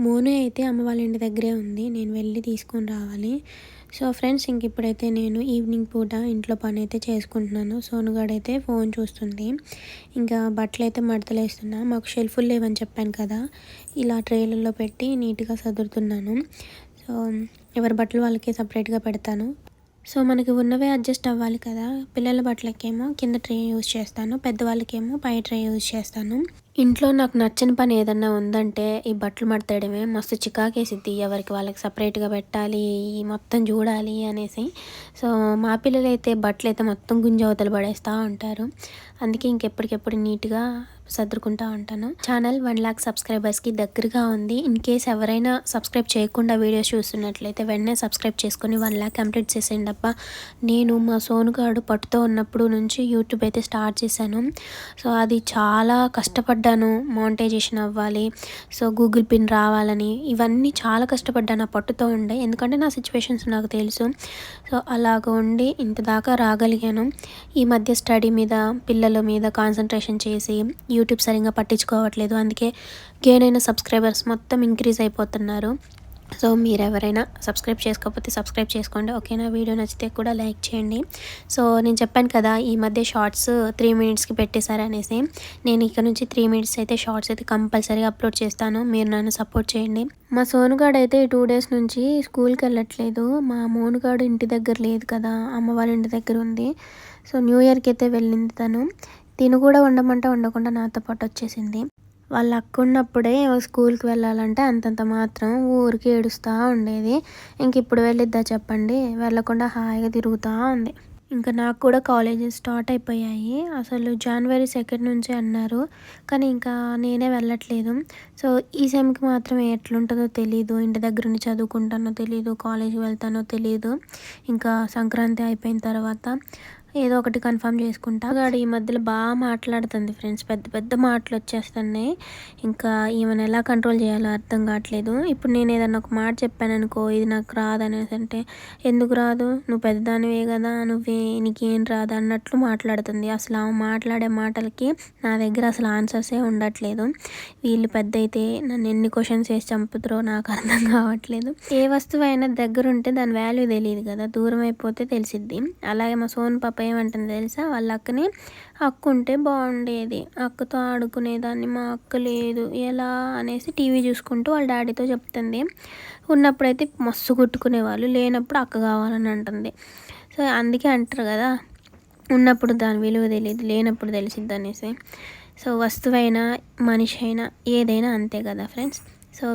మోను అయితే అమ్మ వాళ్ళ ఇంటి దగ్గరే ఉంది. నేను వెళ్ళి తీసుకొని రావాలి. సో ఫ్రెండ్స్, ఇప్పుడైతే నేను ఈవినింగ్ పూట ఇంట్లో పని అయితే చేసుకుంటున్నాను. సోనుగాడైతే ఫోన్ చూస్తుంది. ఇంకా బట్టలైతే మడతలేస్తున్నా. మాకు షెల్ఫులు లేవని చెప్పాను కదా, ఇలా ట్రేలలో పెట్టి నీట్గా సదురుతున్నాను. సో ఎవరి బట్టలు వాళ్ళకి సపరేట్గా పెడతాను. సో మనకి ఉన్నవే అడ్జస్ట్ అవ్వాలి కదా. పిల్లల బట్టలకేమో కింద ట్రే యూజ్ చేస్తాను, పెద్దవాళ్ళకేమో పై ట్రే యూజ్ చేస్తాను. ఇంట్లో నాకు నచ్చని పని ఏదన్నా ఉందంటే ఈ బట్టలు మడతేయడమే. మస్తు చికాకేసిద్ది, ఎవరికి వాళ్ళకి సపరేట్గా పెట్టాలి, మొత్తం చూడాలి అనేసి. సో మా పిల్లలైతే బట్టలు అయితే మొత్తం గుంజవతలు పడేస్తూ ఉంటారు. అందుకే ఇంకెప్పటికెప్పుడు నీట్గా సర్దుకుంటూ ఉంటాను. ఛానల్ 1,00,000 సబ్స్క్రైబర్స్కి దగ్గరగా ఉంది. ఇన్ కేస్ ఎవరైనా సబ్స్క్రైబ్ చేయకుండా వీడియోస్ చూస్తున్నట్లయితే వెంటనే సబ్స్క్రైబ్ చేసుకొని 1,00,000 కంప్లీట్ చేసేయండి అబ్బా. నేను మా సోనుగాడు పట్టుతో ఉన్నప్పుడు నుంచి యూట్యూబ్ అయితే స్టార్ట్ చేశాను. సో అది చాలా కష్టపడ్డాను. మోనిటైజేషన్ అవ్వాలి, సో గూగుల్ పిన్ రావాలని, ఇవన్నీ చాలా కష్టపడ్డాను ఆ పట్టుతో ఉండే. ఎందుకంటే నా సిచ్యువేషన్స్ నాకు తెలుసు. సో అలాగ ఉండి ఇంత దాకా రాగలిగాను. ఈ మధ్య స్టడీ మీద, పిల్లల మీద కాన్సన్ట్రేషన్ చేసి యూట్యూబ్ సరిగ్గా పట్టించుకోవట్లేదు. అందుకే గెయిన్ అయిన సబ్స్క్రైబర్స్ మొత్తం ఇంక్రీజ్ అయిపోతున్నారు. సో మీరు ఎవరైనా సబ్స్క్రైబ్ చేసుకోకపోతే సబ్స్క్రైబ్ చేసుకోండి, ఓకేనా. వీడియో నచ్చితే కూడా లైక్ చేయండి. సో నేను చెప్పాను కదా, ఈ మధ్య షార్ట్స్ 3 మినిట్స్కి పెట్టేశారనేసి. నేను ఇక్కడ నుంచి 3 మినిట్స్ అయితే షార్ట్స్ అయితే కంపల్సరీగా అప్లోడ్ చేస్తాను. మీరు నన్ను సపోర్ట్ చేయండి. మా సోనుగాడు అయితే 2 డేస్ నుంచి స్కూల్కి వెళ్ళట్లేదు. మా మోనుగాడు ఇంటి దగ్గర లేదు కదా, అమ్మ వాళ్ళ ఇంటి దగ్గర ఉంది. సో న్యూ ఇయర్కి అయితే వెళ్ళింది తను. తిను కూడా ఉండమంటే ఉండకుండా నాతో పాటు వచ్చేసింది. వాళ్ళ అక్క ఉన్నప్పుడే స్కూల్కి వెళ్ళాలంటే అంతంత మాత్రం ఊరికి ఏడుస్తూ ఉండేది. ఇంక ఇప్పుడు వెళ్ళిద్దా చెప్పండి, వెళ్ళకుండా హాయిగా తిరుగుతూ ఉంది. ఇంకా నాకు కూడా కాలేజెస్ స్టార్ట్ అయిపోయాయి. అసలు జనవరి 2 నుంచి అన్నారు, కానీ ఇంకా నేనే వెళ్ళట్లేదు. సో ఈ సెమ్కి మాత్రం ఎట్లుంటుందో తెలీదు. ఇంటి దగ్గర ఉండి చదువుకుంటానో తెలీదు, కాలేజీకి వెళ్తానో తెలీదు. ఇంకా సంక్రాంతి అయిపోయిన తర్వాత ఏదో ఒకటి కన్ఫర్మ్ చేసుకుంటా. గాడు ఈ మధ్యలో బాగా మాట్లాడుతుంది ఫ్రెండ్స్, పెద్ద పెద్ద మాటలు వచ్చేస్తున్నాయి. ఇంకా ఈమెను ఎలా కంట్రోల్ చేయాలో అర్థం కావట్లేదు. ఇప్పుడు నేను ఏదన్నా ఒక మాట చెప్పాను అనుకో, ఇది నాకు రాదు అనేసి అంటే, ఎందుకు రాదు, నువ్వు పెద్దదానివే కదా, నీకేం రాదు అన్నట్లు మాట్లాడుతుంది. అసలు ఆమె మాట్లాడే మాటలకి నా దగ్గర అసలు ఆన్సర్సే ఉండట్లేదు. వీళ్ళు పెద్ద అయితే నన్ను ఎన్ని క్వశ్చన్స్ వేసి చంపుతారో నాకు అర్థం కావట్లేదు. ఏ వస్తువు అయినా దగ్గర ఉంటే దాని వాల్యూ తెలియదు కదా, దూరం అయిపోతే తెలిసిద్ది. అలాగే మా సోను పాప ఏమంటుంది తెలుసా, వాళ్ళ అక్కని, అక్క ఉంటే బాగుండేది, అక్కతో ఆడుకునేదాన్ని, మా అక్క లేదు ఎలా అనేసి టీవీ చూసుకుంటూ వాళ్ళ డాడీతో చెప్తుంది. ఉన్నప్పుడైతే మస్తు కొట్టుకునేవాళ్ళు, లేనప్పుడు అక్క కావాలని అంటుంది. సో అందుకే అంటారు కదా, ఉన్నప్పుడు దాని విలువ తెలియదు, లేనప్పుడు తెలిసిద్ది అనేసి. సో వస్తువైనా, మనిషి అయినా, ఏదైనా అంతే కదా ఫ్రెండ్స్. సో